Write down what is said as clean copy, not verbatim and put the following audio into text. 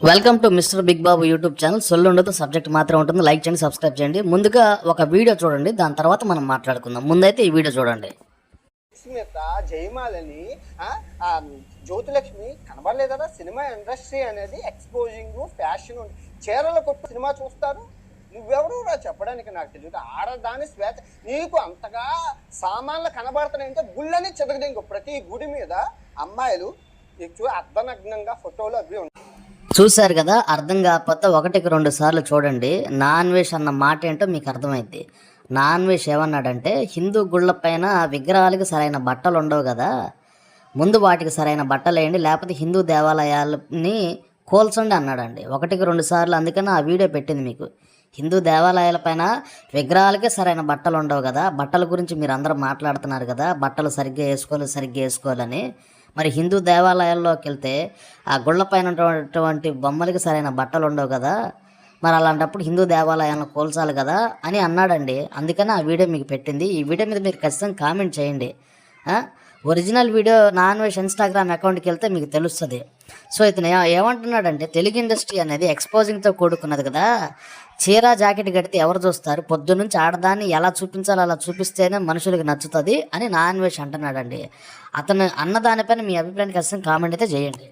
Welcome to mister big Babu YouTube channel. సొల్లు ఉండదు, subject మాత్రం ఉంటుంది. లైక్ చేయండి, సబ్స్క్రైబ్ చేయండి. ముందుగా ఒక వీడియో చూడండి, దాని తర్వాత మనం మాట్లాడుకుందాం. ముందైతే ఈ వీడియో చూడండి. స్మిత జయమాలని జ్యోతిలక్ష్మి కనబడలేదా? సినిమా ఇండస్ట్రీ అనేది ఎక్స్పోజింగ్ ఫ్యాషన్ చీరల కొట్టు సినిమా చూస్తారు. నువ్వెవరు చెప్పడానికి నాకు తెలియదు. ఆడదాని శ్వేత నీకు అంతగా సామాన్లు కనబడుతున్నాయంటే గుళ్ళని చెదగదింగు. ప్రతి గుడి మీద అమ్మాయిలు అర్ధనగ్నంగా ఫోటోలు అవి ఉంటాయి. చూశారు కదా, అర్థం కాకపోతే 1-2 సార్లు చూడండి. నాన్ వెజ్ అన్న మాట ఏంటో మీకు అర్థమైంది. నాన్ వెజ్ ఏమన్నాడంటే, హిందూ గుళ్ళ పైన విగ్రహాలకి సరైన బట్టలు ఉండవు కదా, ముందు వాటికి సరైన బట్టలు వేయండి, లేకపోతే హిందూ దేవాలయాలని కోల్చండి అన్నాడండి 1-2 సార్లు. అందుకని ఆ వీడియో పెట్టింది మీకు. హిందూ దేవాలయాల పైన విగ్రహాలకే సరైన బట్టలు ఉండవు కదా, బట్టల గురించి మీరు అందరూ మాట్లాడుతున్నారు కదా, బట్టలు సరిగ్గా వేసుకోవాలని. మరి హిందూ దేవాలయాల్లోకి వెళ్తే ఆ గుళ్ళ పైన ఉన్నటువంటి బొమ్మలకి సరైన బట్టలు ఉండవు కదా, మరి అలాంటప్పుడు హిందూ దేవాలయాలను కోల్చాలి కదా అని అన్నాడండి. అందుకని ఆ వీడియో మీకు పెట్టింది. ఈ వీడియో మీద మీరు ఖచ్చితంగా కామెంట్ చేయండి. Original video non veg Instagram అకౌంట్కి వెళ్తే మీకు తెలుస్తుంది. సో ఇతను ఏమంటున్నాడంటే, తెలుగు ఇండస్ట్రీ అనేది ఎక్స్పోజింగ్తో కూడుకున్నది కదా, చీర జాకెట్ కడితే ఎవరు చూస్తారు, పొద్దున్నుంచి ఆడదాన్ని ఎలా చూపించాలో అలా చూపిస్తేనే మనుషులకు నచ్చుతుంది అని నాన్ వెజ్ అంటున్నాడండి. అతను అన్నదానిపైన మీ అభిప్రాయానికి ఖచ్చితంగా కామెంట్ అయితే చేయండి.